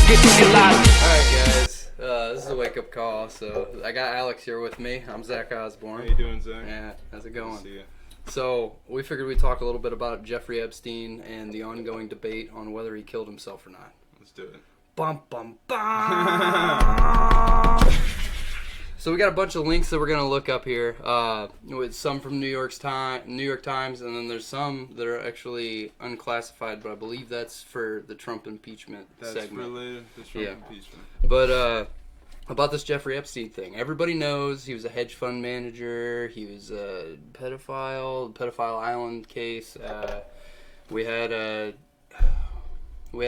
Alright guys, this is a wake-up call, so I got Alex here with me. I'm Zach Osborne. How you doing, Zach? Yeah, how's it going? Good to see you. So, we figured we'd talk a little bit about Jeffrey Epstein and the ongoing debate on whether he killed himself or not. Let's do it. Bum, bum, bum! So we got a bunch of links that we're going to look up here. With some from New York Times, and then there's some that are actually unclassified, but I believe that's for the Trump impeachment segment. That's related to Trump impeachment. But about this Jeffrey Epstein thing, everybody knows he was a hedge fund manager. He was a pedophile island case. We had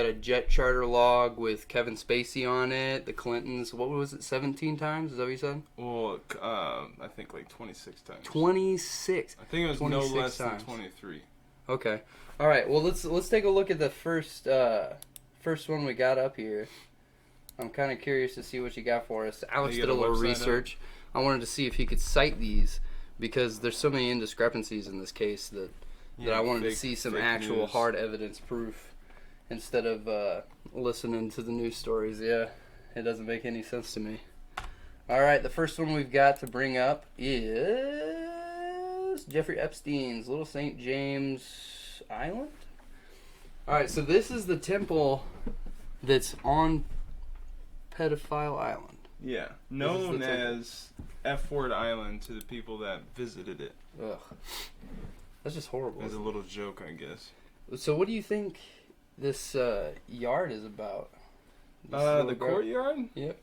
a jet charter log with Kevin Spacey on it. The Clintons, what was it, 17 times? Is that what you said? Well, I think like 26 times. 26. I think it was no less than 23. Okay. All right. Well, let's take a look at the first one we got up here. I'm kind of curious to see what you got for us. Alex did a little research. I wanted to see if he could cite these because there's so many indiscrepancies in this case that I wanted to see some actual hard evidence proof instead of listening to the news stories. Yeah, it doesn't make any sense to me. All right, the first one we've got to bring up is Jeffrey Epstein's Little St. James Island. All right, so this is the temple that's on Pedophile Island. Yeah, known as F-Word Island to the people that visited it. Ugh. That's just horrible. As a little joke, I guess. So what do you think this yard is about? The courtyard? Yep.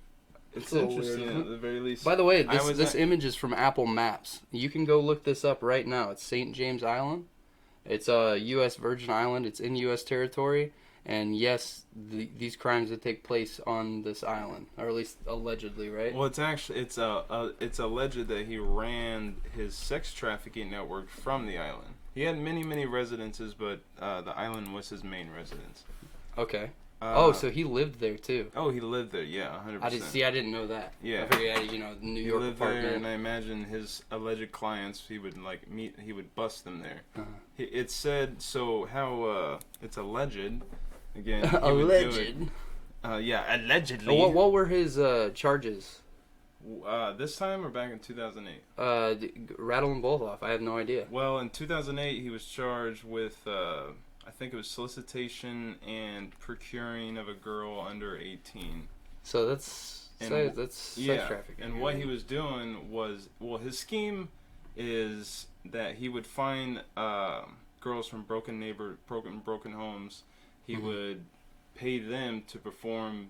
It's interesting at the very least. By the way, this image is from Apple Maps. You can go look this up right now. It's St. James Island. It's a U.S. Virgin Island. It's in U.S. territory. And yes, these crimes that take place on this island, or at least allegedly, right? Well, it's alleged that he ran his sex trafficking network from the island. He had many residences, but the island was his main residence. Okay. So he lived there too. Oh, he lived there. Yeah, 100%. I didn't know that. Yeah. I figured he had, New York lived apartment. there, and I imagine his alleged clients, he would he would bust them there. It said how it's alleged. Again, alleged. Allegedly. What were his charges? This time or back in 2008? Rattle them both off. I have no idea. Well, in 2008, he was charged with, I think it was solicitation and procuring of a girl under 18. So that's sex trafficking. And what he was doing was, his scheme is that he would find girls from broken homes. He would pay them to perform,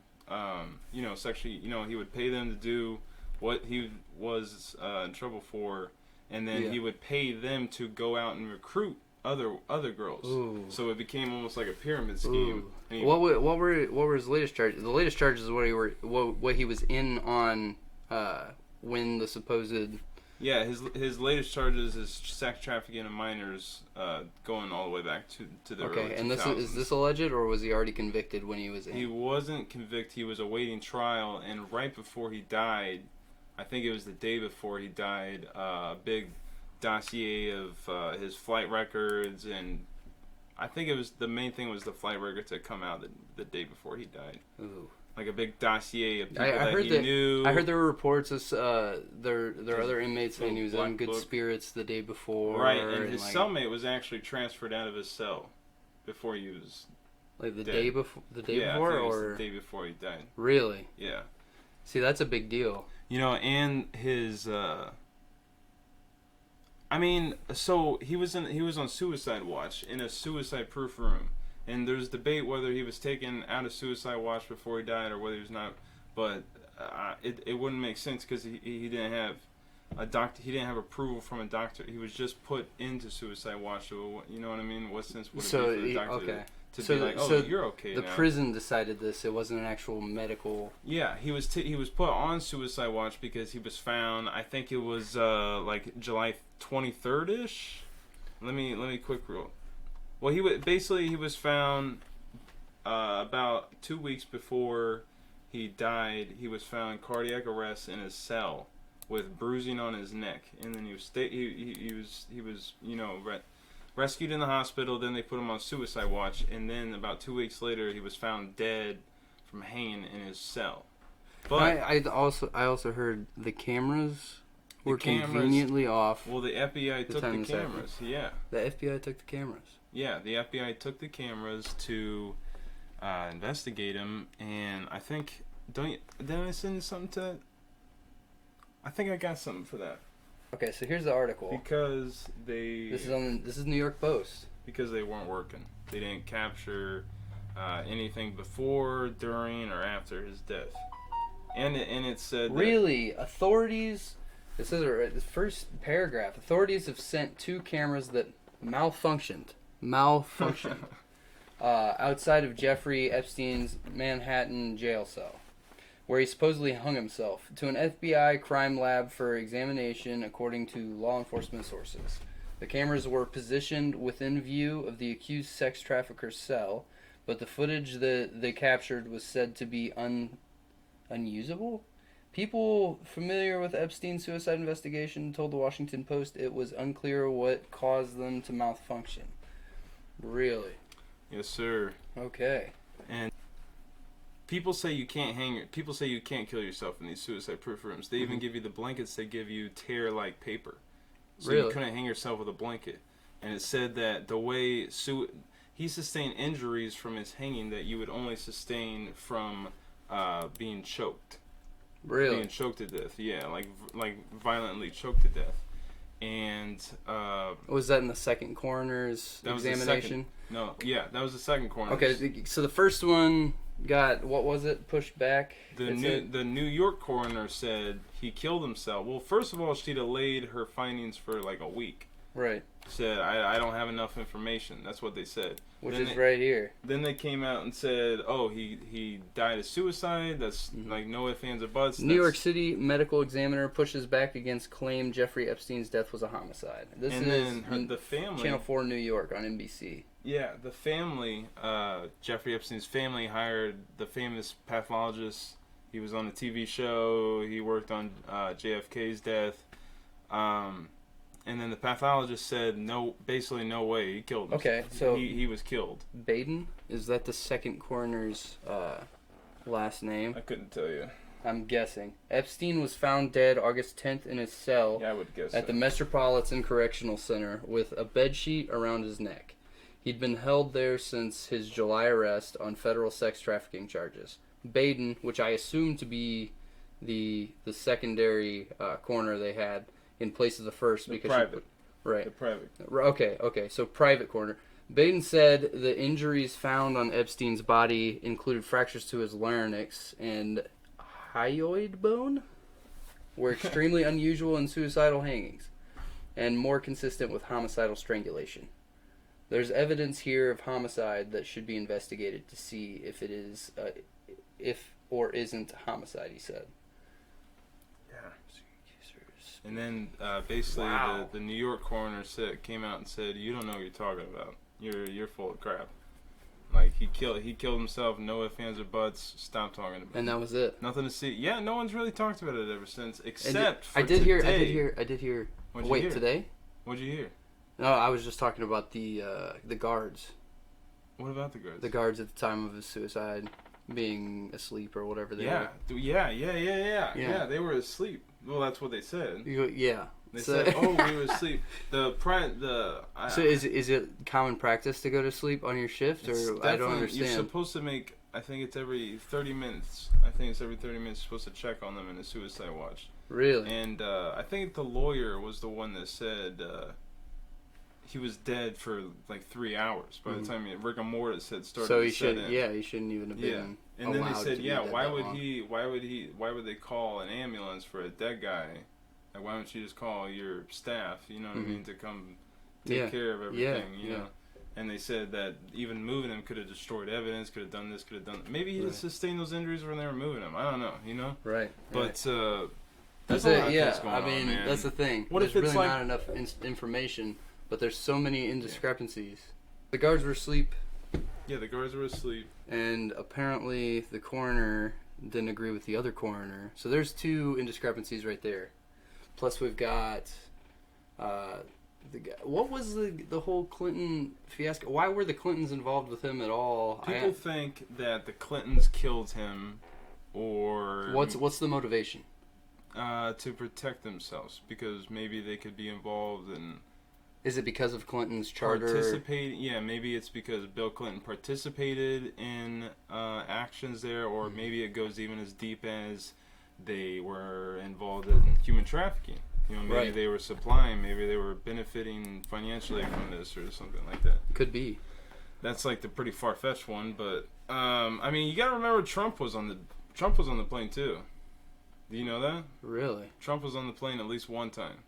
sexually. He would pay them to do what he was in trouble for, and then he would pay them to go out and recruit other girls. Ooh. So it became almost like a pyramid scheme. What were his latest charges? The latest charges is what he was in on when the supposed. Yeah, his latest charges is sex trafficking of minors, going all the way back to the early 2000s. And is this alleged, or was he already convicted when he was in? He wasn't convicted. He was awaiting trial, and right before he died, I think it was the day before he died, a big dossier of his flight records, and I think the main thing was the flight records that come out the day before he died. Ooh. Like a big dossier of people he knew. I heard there were reports of there are other inmates saying he was in good spirits the day before. Right, and his cellmate was actually transferred out of his cell before he was dead. day before. The day before, I think or it was the day before he died. Really? Yeah. See, that's a big deal. And his. So he was on suicide watch in a suicide-proof room. And there's debate whether he was taken out of suicide watch before he died or whether he was not. But it wouldn't make sense because he didn't have a doctor. He didn't have approval from a doctor. He was just put into suicide watch. So you know what I mean? What sense would it be for the doctor to be like, "Oh, you're okay now"? The prison decided this. It wasn't an actual medical. Yeah, he was put on suicide watch because he was found. I think it was like July 23rd ish. Let me quick roll. Well, he was found about 2 weeks before he died. He was found cardiac arrest in his cell with bruising on his neck, and then he was rescued in the hospital. Then they put him on suicide watch, and then about 2 weeks later, he was found dead from hanging in his cell. But I also heard the cameras were conveniently off. Well, the FBI took the cameras. Yeah. The FBI took the cameras. Yeah, the FBI took the cameras to investigate him, and I think did I send something to? I think I got something for that. Okay, so here's the article. Because this is New York Post. Because they weren't working. They didn't capture anything before, during, or after his death. And it said really, authorities. This is the first paragraph. Authorities have sent 2 cameras that malfunctioned outside of Jeffrey Epstein's Manhattan jail cell, where he supposedly hung himself, to an FBI crime lab for examination, according to law enforcement sources. The cameras were positioned within view of the accused sex trafficker's cell, but the footage that they captured was said to be unusable? People familiar with Epstein's suicide investigation told the Washington Post it was unclear what caused them to malfunction. Really? Yes, sir. Okay. And people say you can't kill yourself in these suicide-proof rooms. They even give you the blankets. They give you tear-like paper, so you couldn't hang yourself with a blanket. And it said that the way he sustained injuries from his hanging that you would only sustain from being choked. Really? Being choked to death. Yeah, like violently choked to death. And was that in the second coroner's examination? That was the second coroner. Okay, so the first one got, what was it, pushed back? The New York coroner said he killed himself. Well, first of all, she delayed her findings for like a week. Right. Said, I don't have enough information. That's what they said. Which is right here. Then they came out and said, oh, he died of suicide. That's like no ifs, ands, or buts. New York City medical examiner pushes back against claim Jeffrey Epstein's death was a homicide. This is the family, Channel 4 New York on NBC. Yeah, the family, Jeffrey Epstein's family hired the famous pathologist. He was on a TV show. He worked on JFK's death. And then the pathologist said, basically no way, he killed himself. Okay, so he was killed. Baden, is that the second coroner's last name? I couldn't tell you. I'm guessing. Epstein was found dead August 10th in his cell I would guess at the Metropolitan Correctional Center with a bedsheet around his neck. He'd been held there since his July arrest on federal sex trafficking charges. Baden, which I assume to be the secondary coroner they had, in place of the first, because private. Right. The private. Okay. So private coroner. Baden said the injuries found on Epstein's body included fractures to his larynx and hyoid bone, were extremely unusual in suicidal hangings, and more consistent with homicidal strangulation. There's evidence here of homicide that should be investigated to see if it is, if or isn't homicide, he said. And then basically the New York coroner came out and said, "You don't know what you're talking about. You're full of crap. Like he killed himself. No ifs, ands, or buts. Stop talking about it." And that was it. Nothing to see. Yeah, no one's really talked about it ever since, except for I did hear. What'd Wait, you hear? Today? What'd you hear? No, I was just talking about the guards. What about the guards? The guards at the time of his suicide being asleep or whatever they were. Yeah, they were asleep. Well, that's what they said. Yeah. They said, "Oh, we were asleep." So is it common practice to go to sleep on your shift, or I don't understand? You're supposed to make. I think it's every 30 minutes. You're supposed to check on them in a suicide watch. Really? And I think the lawyer was the one that said he was dead for like 3 hours by the time rigor mortis had started. So he shouldn't even have been. Yeah. And then they said, why would they call an ambulance for a dead guy? Like, why don't you just call your staff, you know what I mean, to come take care of everything, you know? And they said that even moving him could have destroyed evidence, could have done this, could have done that. Maybe he just sustained those injuries when they were moving him. I don't know, you know? Right. But that's it, yeah. I mean, that's the thing. What there's if it's really not enough information, but there's so many indiscrepancies. The guards were asleep. Yeah, the guards were asleep. And apparently the coroner didn't agree with the other coroner. So there's 2 indiscrepancies right there. Plus we've got What was the whole Clinton fiasco? Why were the Clintons involved with him at all? People think that the Clintons killed him, or what's the motivation? To protect themselves, because maybe they could be involved in. Is it because of Clinton's charter? Yeah, maybe it's because Bill Clinton participated in actions there, or maybe it goes even as deep as they were involved in human trafficking. You know, maybe they were supplying, maybe they were benefiting financially from this or something like that. Could be. That's like the pretty far-fetched one, but I mean, you got to remember Trump was on the plane too. Do you know that? Really? Trump was on the plane at least one time.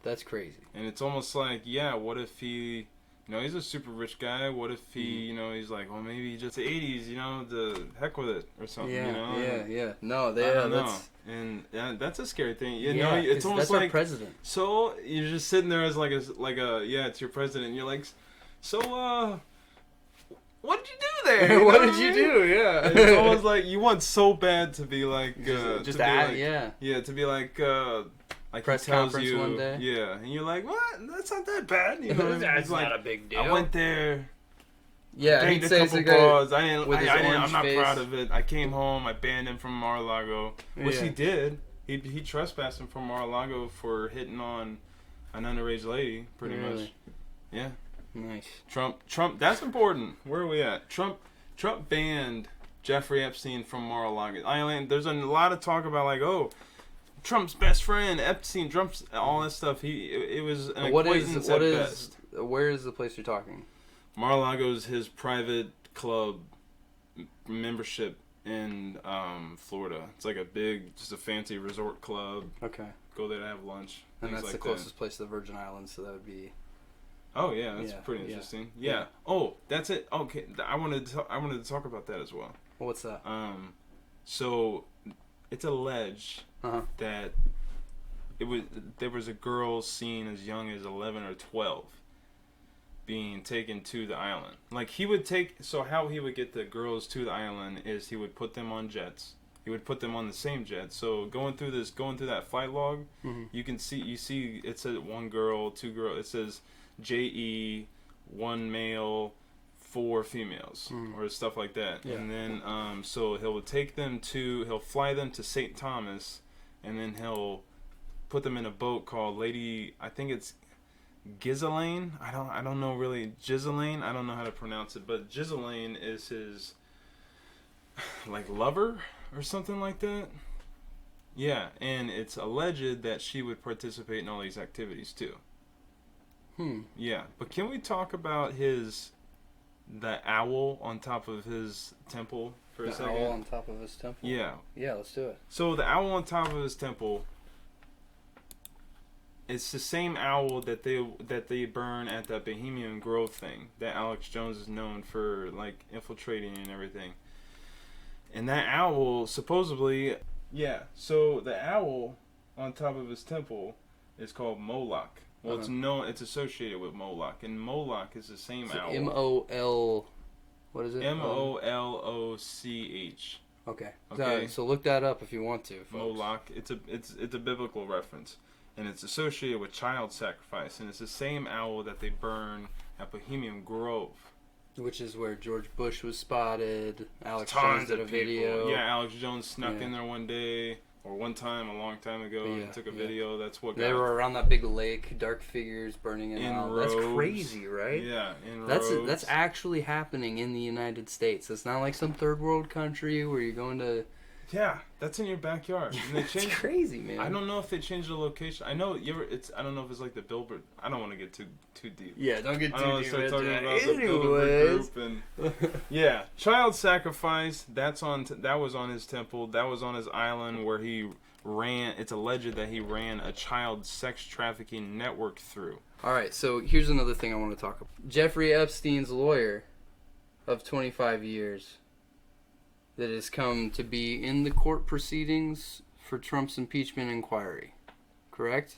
That's crazy. And it's almost like, yeah, what if he, he's a super rich guy. What if he, he's like, well, maybe just the 80s, the heck with it or something, Yeah. No, I don't know. And that's a scary thing. It's almost that's like our president. So you're just sitting there as it's your president. And you're like, so what did you do there? What did you do? Yeah. And it's almost like you want so bad to be like, to be like press conference one day. Yeah, and you're like, what? That's not that bad. That's not a big deal. I went there. Yeah, he'd say a couple bars. I'm not proud of it. I came home. I banned him from Mar-a-Lago, which he did. He trespassed him from Mar-a-Lago for hitting on an underage lady, pretty much. Yeah. Nice. Trump. That's important. Where are we at? Trump banned Jeffrey Epstein from Mar-a-Lago Island. There's a lot of talk about Trump's best friend Epstein, Trump's all that stuff. It was an acquaintance at best. Where is the place you're talking? Mar-a-Lago is his private club membership in Florida. It's like just a fancy resort club. Okay. Go there to have lunch. And that's the closest place to the Virgin Islands, so that would be. Oh yeah, that's pretty interesting. Yeah. Oh, that's it. Okay, I wanted to talk about that as well. What's that? So it's alleged that there was a girl seen as young as 11 or 12 being taken to the island. Like how he would get the girls to the island is he would put them on jets. He would put them on the same jet. So going through that flight log, you see it says 1 girl, 2 girls. It says JE, 1 male, 4 females, or stuff like that. Yeah. And then so he'll fly them to St. Thomas, and then he'll put them in a boat called I think it's Ghislaine. I don't know really. Ghislaine. I don't know how to pronounce it, but Ghislaine is his lover or something like that. Yeah, and it's alleged that she would participate in all these activities too. Yeah, but can we talk about the owl on top of his temple for a second? The owl on top of his temple? Yeah. Yeah, let's do it. So the owl on top of his temple, it's the same owl that they burn at that Bohemian Grove thing that Alex Jones is known for infiltrating and everything. And that owl supposedly, so the owl on top of his temple is called Moloch. Well, it's associated with Moloch, and Moloch is the same owl. M-O-L, what is it? M-O-L-O-C-H. Okay. So look that up if you want to, folks. Moloch, it's a biblical reference, and it's associated with child sacrifice, and it's the same owl that they burn at Bohemian Grove. Which is where George Bush was spotted. Alex Jones did a video. Yeah, Alex Jones snuck in there one day. Or one time, a long time ago, and took a video. That's what they were around that big lake, dark figures burning in out. That's crazy, right? Yeah, that's actually happening in the United States. It's not like some third world country where you're going to. Yeah, that's in your backyard. And they it's crazy, man. I don't know if they changed the location. I know I don't know if it's like the Billboard. I don't want to get too deep. Yeah, don't get too deep into that. Anyways, yeah, child sacrifice. That was on his temple. That was on his island where he ran. It's alleged that he ran a child sex trafficking network through. All right, so here's another thing I want to talk about. Jeffrey Epstein's lawyer of 25 years. That has come to be in the court proceedings for Trump's impeachment inquiry. Correct?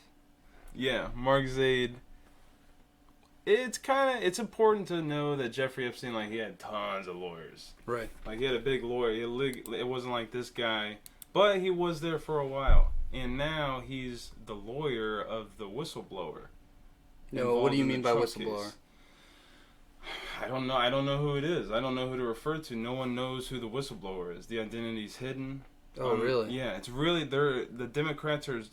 Yeah, Mark Zaid. It's important to know that Jeffrey Epstein, he had tons of lawyers. Right. He had a big lawyer. It wasn't like this guy, but he was there for a while. And now he's the lawyer of the whistleblower. No, what do you mean by whistleblower? Case. I don't know. I don't know who it is. I don't know who to refer to. No one knows who the whistleblower is. The identity's hidden. Oh, really? Yeah, it's really the Democrats are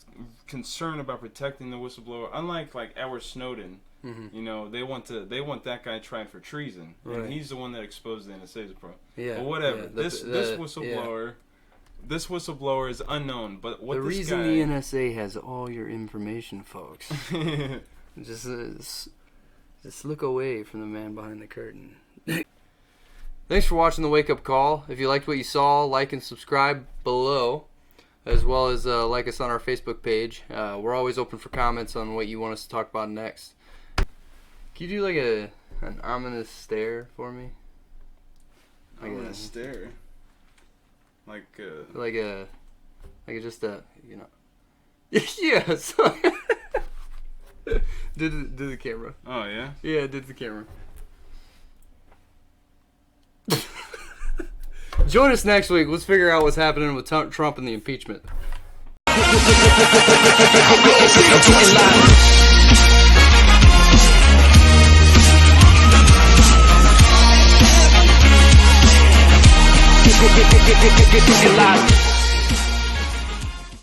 concerned about protecting the whistleblower. Unlike like Edward Snowden, you know, they want that guy tried for treason, and he's the one that exposed the NSA's program. Yeah, but whatever. Yeah, this whistleblower. Yeah. This whistleblower is unknown, but what the this reason guy... the NSA has all your information, folks. Just look away from the man behind the curtain. Thanks for watching the Wake Up Call. If you liked what you saw, like and subscribe below, as well as like us on our Facebook page. We're always open for comments on what you want us to talk about next. Can you do like an ominous stare for me? Ominous stare? Like just a, you know. Yes. did the camera. Oh, yeah? Yeah, did the camera. Join us next week. Let's figure out what's happening with Trump and the impeachment. Get live.